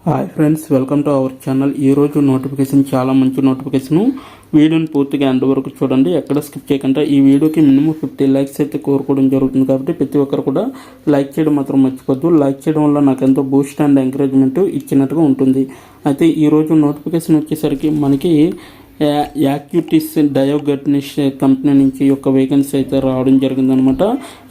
Hi friends, welcome to our channel. ఈరోజు notification చాలా మంచి నోటిఫికేషను. వీడియోని పూర్తిగా ఎండ్ వరకు చూడండి, ఎక్కడ స్కిప్ చేయకుండా. ఈ వీడియోకి మినిమం 50 లైక్స్ అయితే కోరుకోవడం జరుగుతుంది కాబట్టి ప్రతి ఒక్కరు కూడా లైక్ చేయడం మాత్రం మర్చిపోద్దు. లైక్ చేయడం వల్ల నాకు ఎంతో బూస్ట్ అండ్ ఎంకరేజ్మెంట్ ఇచ్చినట్టుగా ఉంటుంది. అయితే ఈరోజు నోటిఫికేషన్ వచ్చేసరికి మనకి యాక్టివిటీస్ డయోగట్నిష్ కంపెనీ నుంచి యొక్క వేకెన్సీ అయితే రావడం జరిగిందనమాట.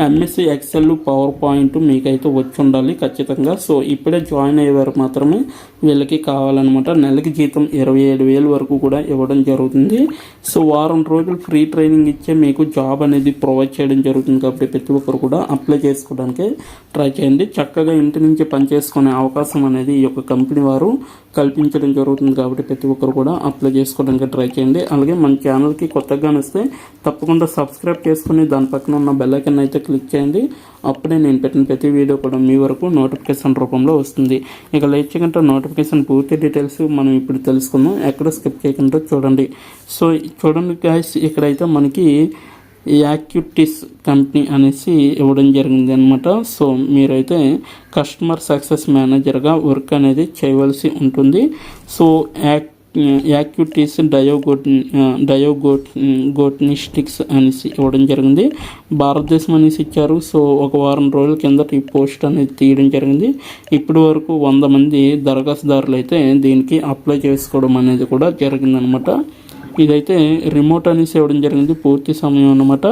ఎంఎస్సి ఎక్సెల్ పవర్ పాయింట్ మీకైతే వచ్చి ఉండాలి ఖచ్చితంగా. సో ఇప్పుడే జాయిన్ అయ్యేవారు మాత్రమే వీళ్ళకి కావాలన్నమాట. నెలకి జీతం 27,000 వరకు కూడా ఇవ్వడం జరుగుతుంది. సో వారం రోజులు ఫ్రీ ట్రైనింగ్ ఇచ్చే మీకు జాబ్ అనేది ప్రొవైడ్ చేయడం జరుగుతుంది కాబట్టి ప్రతి ఒక్కరు కూడా అప్లై చేసుకోవడానికి ట్రై చేయండి. చక్కగా ఇంటి నుంచి పనిచేసుకునే అవకాశం అనేది ఈ యొక్క కంపెనీ వారు కల్పించడం జరుగుతుంది కాబట్టి ప్రతి ఒక్కరు కూడా అప్లై చేసుకోవడానికి ట్రై చేయండి. అలాగే మన ఛానల్కి కొత్తగా వస్తే తప్పకుండా సబ్స్క్రైబ్ చేసుకుని దాని పక్కన ఉన్న బెల్ ఐకాన్ అయితే క్లిక్ చేయండి. అప్పుడే నేను పెట్టిన ప్రతి వీడియో కూడా మీ వరకు నోటిఫికేషన్ రూపంలో వస్తుంది. ఇక లేట్ చేయకుండా నోటిఫికేషన్ పూర్తి డీటెయిల్స్ మనం ఇప్పుడు తెలుసుకుందాం. ఎక్కడ స్కిప్ చేయకుండా చూడండి. సో చూడండి గైస్, ఇక్కడైతే మనకి యాక్టివిటీస్ కంపెనీ అనేసి ఇవ్వడం జరిగింది అనమాట. సో మీరైతే కస్టమర్ సక్సెస్ మేనేజర్గా వర్క్ అనేది చేయవలసి ఉంటుంది. సో యాక్టివిటీస్ డయోగోట్నిస్టిక్స్ అనేసి ఇవ్వడం జరిగింది. భారతదేశం అనేసి ఇచ్చారు. సో ఒక వారం రోజుల కిందట ఈ పోస్ట్ అనేది తీయడం జరిగింది. ఇప్పటి వరకు 100 మంది దరఖాస్తుదారులు అయితే దీనికి అప్లై చేసుకోవడం అనేది కూడా జరిగిందనమాట. ఇదైతే రిమోట్ అనేసి ఇవ్వడం జరిగింది, పూర్తి సమయం అన్నమాట.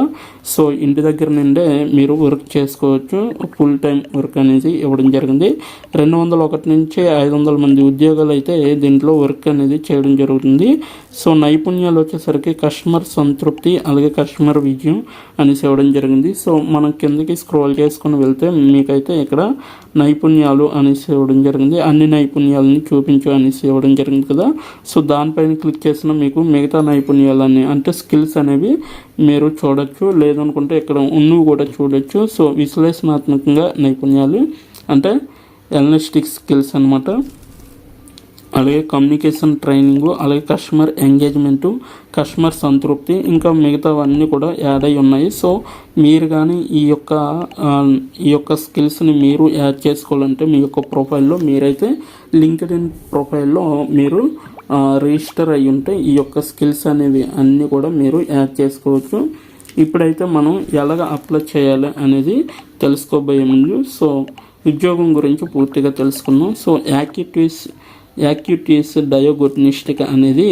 సో ఇంటి దగ్గర నుండే మీరు వర్క్ చేసుకోవచ్చు. ఫుల్ టైం వర్క్ అనేది ఇవ్వడం జరిగింది. 201 నుంచి 500 మంది ఉద్యోగాలు అయితే దీంట్లో వర్క్ అనేది చేయడం జరుగుతుంది. సో నైపుణ్యాలు వచ్చేసరికి కస్టమర్ సంతృప్తి, అలాగే కస్టమర్ విజయం అనేసి ఇవ్వడం జరిగింది. సో మనం కిందకి స్క్రోల్ చేసుకుని వెళ్తే మీకైతే ఇక్కడ నైపుణ్యాలు అనేసి ఇవ్వడం జరిగింది. అన్ని నైపుణ్యాలని చూపించు అనేసి ఇవ్వడం జరిగింది కదా. సో దానిపైన క్లిక్ చేసిన మీకు మిగతా నైపుణ్యాలన్నీ అంటే స్కిల్స్ అనేవి మీరు చూడొచ్చు. లేదనుకుంటే ఇక్కడ ఉన్నవి కూడా చూడొచ్చు. సో విశ్లేషణాత్మకంగా నైపుణ్యాలు అంటే ఎనలిస్టిక్స్ స్కిల్స్ అనమాట. అలాగే కమ్యూనికేషన్ ట్రైనింగు, అలాగే కస్టమర్ ఎంగేజ్మెంటు, కస్టమర్ సంతృప్తి, ఇంకా మిగతావన్నీ కూడా యాడ్ అయి ఉన్నాయి. సో మీరు కానీ ఈ యొక్క స్కిల్స్ని మీరు యాడ్ చేసుకోవాలంటే మీ యొక్క ప్రొఫైల్లో మీరైతే లింక్డ్ఇన్ ప్రొఫైల్లో మీరు రిజిస్టర్ అయ్యి ఉంటే ఈ యొక్క స్కిల్స్ అనేవి అన్నీ కూడా మీరు యాడ్ చేసుకోవచ్చు. ఇప్పుడైతే మనం ఎలాగ అప్లై చేయాలి అనేది తెలుసుకోబోయే ముందు సో ఉద్యోగం గురించి పూర్తిగా తెలుసుకుందాం. సో యాక్టివిటీస్ డయోగోట్నిస్టిక్ అనేది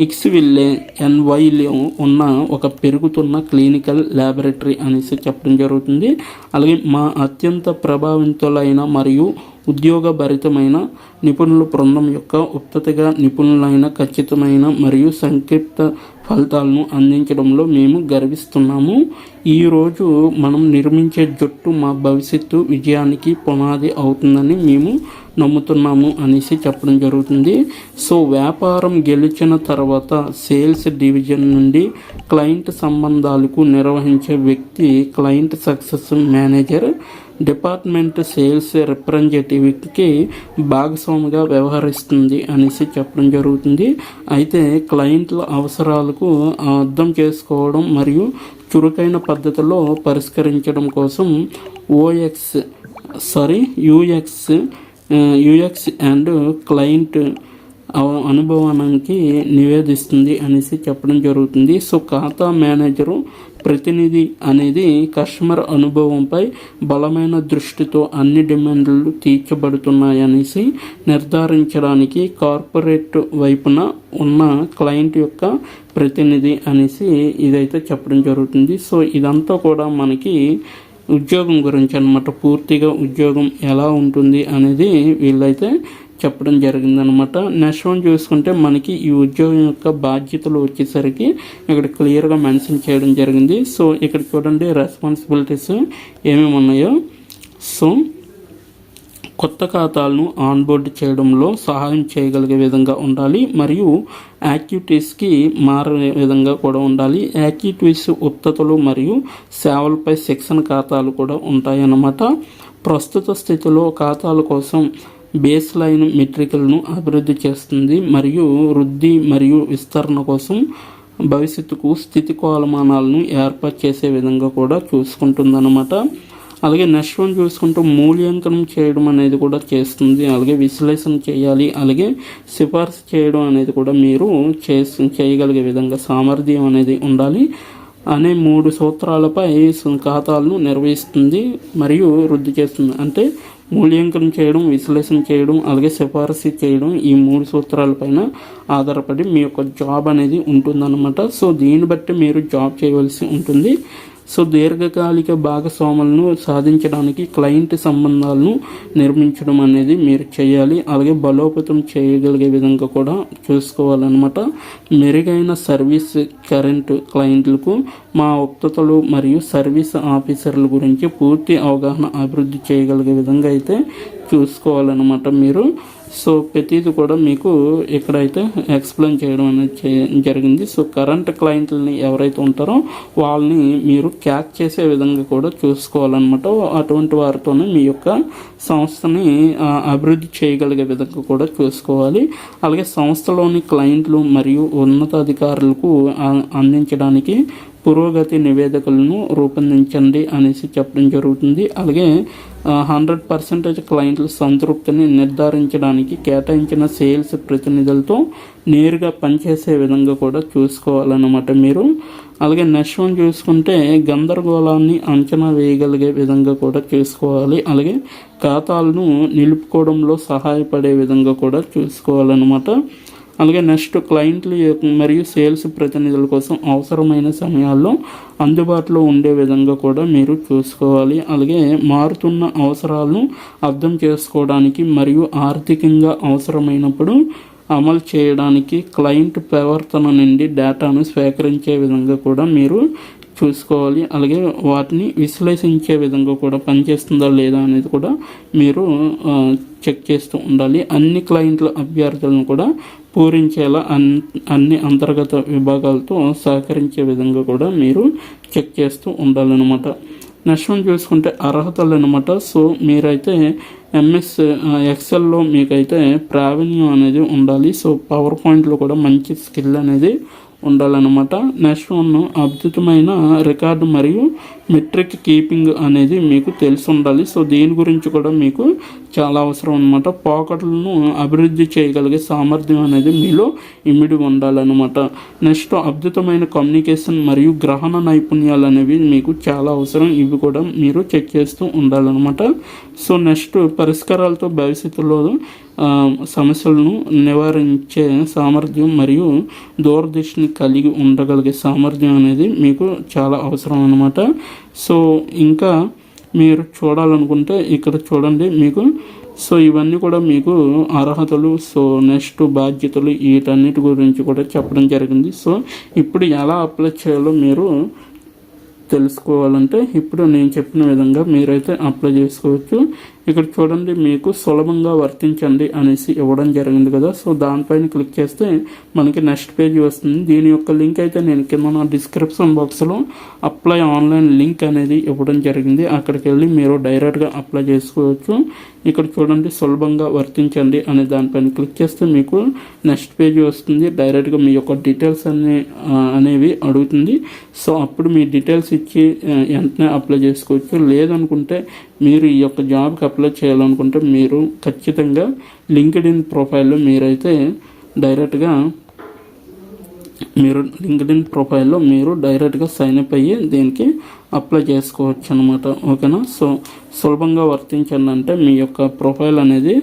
ఇక్స్విల్లే NYలో ఉన్న ఒక పెరుగుతున్న క్లినికల్ ల్యాబొరేటరీ అనేసి చెప్పడం జరుగుతుంది. అలాగే మా అత్యంత ప్రభావితులైన మరియు ఉద్యోగభరితమైన నిపుణుల బృందం యొక్క ఉత్పత్తిగా నిపుణులైన ఖచ్చితమైన మరియు సంక్షిప్త ఫలితాలను అందించడంలో మేము గర్విస్తున్నాము. ఈరోజు మనం నిర్మించే జట్టు మా భవిష్యత్తు విజయానికి పునాది అవుతుందని మేము నమ్ముతున్నాము అనేసి చెప్పడం జరుగుతుంది. సో వ్యాపారం గెలిచిన తర్వాత సేల్స్ డివిజన్ నుండి క్లయింట్ సంబంధాలకు నిర్వహించే వ్యక్తి client success manager department sales రిప్రజెంటేటివ్కి భాగస్వామిగా వ్యవహరిస్తుంది అనేసి చెప్పడం జరుగుతుంది. అయితే క్లయింట్ల అవసరాలకు అర్థం చేసుకోవడం మరియు చురుకైన పద్ధతిలో పరిష్కరించడం కోసం యూఎక్స్ అండ్ క్లయింట్ అనుభవానికి నివేదిస్తుంది అనేసి చెప్పడం జరుగుతుంది. సో ఖాతా మేనేజరు ప్రతినిధి అనేది కస్టమర్ అనుభవంపై బలమైన దృష్టితో అన్ని డిమాండ్లు తీర్చబడుతున్నాయనేసి నిర్ధారించడానికి కార్పొరేట్ వైపున ఉన్న క్లయింట్ యొక్క ప్రతినిధి అనేసి ఇదైతే చెప్పడం జరుగుతుంది. సో ఇదంతా కూడా మనకి ఉద్యోగం గురించి అన్నమాట. పూర్తిగా ఉద్యోగం ఎలా ఉంటుంది అనేది వీళ్ళైతే చెప్పడం జరిగిందనమాట. నెక్స్ట్ వన్ చూసుకుంటే మనకి ఈ ఉద్యోగం యొక్క బాధ్యతలు వచ్చేసరికి ఇక్కడ క్లియర్గా మెన్షన్ చేయడం జరిగింది. సో ఇక్కడ చూడండి రెస్పాన్సిబిలిటీస్ ఏమేమి ఉన్నాయో. సో కొత్త ఖాతాలను ఆన్బోర్డ్ చేయడంలో సహాయం చేయగలిగే విధంగా ఉండాలి మరియు యాక్టివిటీస్కి మారే విధంగా కూడా ఉండాలి. యాక్టివిటీస్ ఉత్పత్తులు మరియు సేవలపై శిక్షణ ఖాతాలు కూడా ఉంటాయన్నమాట. ప్రస్తుత స్థితిలో ఖాతాల కోసం బేస్ లైన్ మెట్రికలను అభివృద్ధి చేస్తుంది మరియు వృద్ధి మరియు విస్తరణ కోసం భవిష్యత్తుకు స్థితి కొలమానాలను ఏర్పాటు చేసే విధంగా కూడా చూసుకుంటుందన్నమాట. అలాగే నెక్స్ట్ వన్ చూసుకుంటూ మూల్యాంకనం చేయడం అనేది కూడా చేస్తుంది. అలాగే విశ్లేషణ చేయాలి, అలాగే సిఫార్సు చేయడం అనేది కూడా మీరు చేయగలిగే విధంగా సామర్థ్యం అనేది ఉండాలి అనే 3 సూత్రాలపై ఖాతాలను నిర్వహిస్తుంది మరియు వృద్ధి చేస్తుంది. అంటే మూల్యాంకనం చేయడం, విశ్లేషణ చేయడం, అలాగే సిఫారసు చేయడం, ఈ 3 సూత్రాలపైన ఆధారపడి మీ యొక్క జాబ్ అనేది ఉంటుందన్నమాట. సో దీన్ని బట్టి మీరు జాబ్ చేయవలసి ఉంటుంది. సో దీర్ఘకాలిక భాగస్వాములను సాధించడానికి క్లయింట్ సంబంధాలను నిర్మించడం అనేది మీరు చేయాలి. అలాగే బలోపేతం చేయగలిగే విధంగా కూడా చూసుకోవాలన్నమాట. మెరుగైన సర్వీస్ కరెంట్ క్లయింట్లకు మా ఉత్పత్తులు మరియు సర్వీస్ ఆఫీసర్ల గురించి పూర్తి అవగాహన అభివృద్ధి చేయగలిగే విధంగా అయితే చూసుకోవాలన్నమాట మీరు. సో ప్రతిదీ కూడా మీకు ఇక్కడైతే ఎక్స్ప్లెయిన్ చేయడం అనేది జరిగింది. సో కరెంట్ క్లయింట్లని ఎవరైతే ఉంటారో వాళ్ళని మీరు క్యాచ్ చేసే విధంగా కూడా చూసుకోవాలన్నమాట. అటువంటి వారితోనే మీ యొక్క సంస్థని అభివృద్ధి చేయగలిగే విధంగా కూడా చూసుకోవాలి. అలాగే సంస్థలోని క్లయింట్లు మరియు ఉన్నతాధికారులకు అందించడానికి పురోగతి నివేదికలను రూపొందించండి అనేసి చెప్పడం జరుగుతుంది. అలాగే 100% క్లయింట్ల సంతృప్తిని నిర్ధారించడానికి కేటాయించిన సేల్స్ ప్రతినిధులతో నేరుగా పనిచేసే విధంగా కూడా చూసుకోవాలన్నమాట మీరు. అలాగే నెక్స్ట్ వన్ చూసుకుంటే గందరగోళాన్ని అంచనా వేయగలిగే విధంగా కూడా చూసుకోవాలి. అలాగే ఖాతాలను నిలుపుకోవడంలో సహాయపడే విధంగా కూడా చూసుకోవాలన్నమాట. అలాగే నెక్స్ట్ క్లయింట్లు మరియు సేల్స్ ప్రతినిధుల కోసం అవసరమైన సమయాల్లో అందుబాటులో ఉండే విధంగా కూడా మీరు చూసుకోవాలి. అలాగే మారుతున్న అవసరాలను అర్థం చేసుకోవడానికి మరియు ఆర్థికంగా అవసరమైనప్పుడు అమలు చేయడానికి క్లయింట్ ప్రవర్తన నుండి డేటాను స్వీకరించే విధంగా కూడా మీరు చూసుకోవాలి. అలాగే వాటిని విశ్లేషించే విధంగా కూడా పనిచేస్తుందా లేదా అనేది కూడా మీరు చెక్ చేస్తూ ఉండాలి. అన్ని క్లయింట్ల అభ్యర్థులను కూడా పూరించేలా అన్ని అంతర్గత విభాగాలతో సహకరించే విధంగా కూడా మీరు చెక్ చేస్తూ ఉండాలన్నమాట. నెక్స్ట్ వన్ చూసుకుంటే అర్హతలు అనమాట. సో మీరైతే ఎంఎస్ ఎక్సెల్లో మీకైతే ప్రావీణ్యం అనేది ఉండాలి. సో పవర్ పాయింట్లో కూడా మంచి స్కిల్ అనేది ఉండాలన్నమాట. నెక్స్ట్ వన్ అద్భుతమైన రికార్డు మరియు మెట్రిక్ కీపింగ్ అనేది మీకు తెలిసి ఉండాలి. సో దీని గురించి కూడా మీకు చాలా అవసరం అనమాట. పాకెట్లను అభివృద్ధి చేయగలిగే సామర్థ్యం అనేది మీలో ఇమిడి ఉండాలన్నమాట. నెక్స్ట్ అద్భుతమైన కమ్యూనికేషన్ మరియు గ్రహణ నైపుణ్యాలు అనేవి మీకు చాలా అవసరం. ఇవి కూడా మీరు చెక్ చేస్తూ ఉండాలన్నమాట. సో నెక్స్ట్ పరిష్కారాలతో భవిష్యత్తులో సమస్యలను నివారించే సామర్థ్యం మరియు దూరదృష్టిని కలిగి ఉండగలిగే సామర్థ్యం అనేది మీకు చాలా అవసరం అన్నమాట. సో ఇంకా మీరు చూడాలనుకుంటే ఇక్కడ చూడండి మీకు. సో ఇవన్నీ కూడా మీకు అర్హతలు, సో నెక్స్ట్ బాధ్యతలు, వీటన్నిటి గురించి కూడా చెప్పడం జరిగింది. సో ఇప్పుడు ఎలా అప్లై చేయాలో మీరు తెలుసుకోవాలంటే ఇప్పుడు నేను చెప్పిన విధంగా మీరైతే అప్లై చేసుకోవచ్చు. ఇక్కడ చూడండి మీకు సులభంగా వర్తించండి అనేసి ఇవ్వడం జరిగింది కదా. సో దానిపైన క్లిక్ చేస్తే మనకి నెక్స్ట్ పేజ్ వస్తుంది. దీని యొక్క లింక్ అయితే నేను కింద నా డిస్క్రిప్షన్ బాక్స్లో అప్లై ఆన్లైన్ లింక్ అనేది ఇవ్వడం జరిగింది. అక్కడికి వెళ్ళి మీరు డైరెక్ట్గా అప్లై చేసుకోవచ్చు. ఇక్కడ చూడండి సులభంగా వర్తించండి అనే దానిపైన క్లిక్ చేస్తే మీకు నెక్స్ట్ పేజ్ వస్తుంది. డైరెక్ట్గా మీ యొక్క డీటెయిల్స్ అనేవి అడుగుతుంది. సో అప్పుడు మీ డీటెయిల్స్ ఇచ్చి వెంటనే అప్లై చేసుకోవచ్చు. లేదనుకుంటే మీరు ఈ యొక్క జాబ్కి అప్లై చేయాలనుకుంటే మీరు ఖచ్చితంగా లింక్డ్ఇన్ ప్రొఫైల్లో మీరైతే డైరెక్ట్గా మీరు డైరెక్ట్గా సైన్ అప్ అయ్యి దీనికి అప్లై చేసుకోవచ్చు అనమాట. ఓకేనా. సో సులభంగా వర్తించండి అంటే మీ యొక్క ప్రొఫైల్ అనేది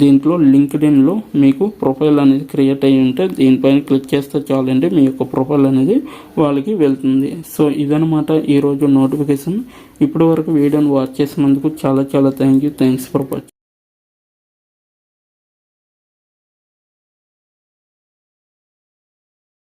దీంట్లో లింక్డ్ఇన్లో మీకు ప్రొఫైల్ అనేది క్రియేట్ అయ్యి ఉంటే దీనిపైన క్లిక్ చేస్తే చాలండి మీ యొక్క ప్రొఫైల్ అనేది వాళ్ళకి వెళ్తుంది. సో ఇదనమాట ఈరోజు నోటిఫికేషన్. ఇప్పటి వరకు వీడియోని వాచ్ చేసినందుకు చాలా థ్యాంక్స్ ఫర్ వాచింగ్.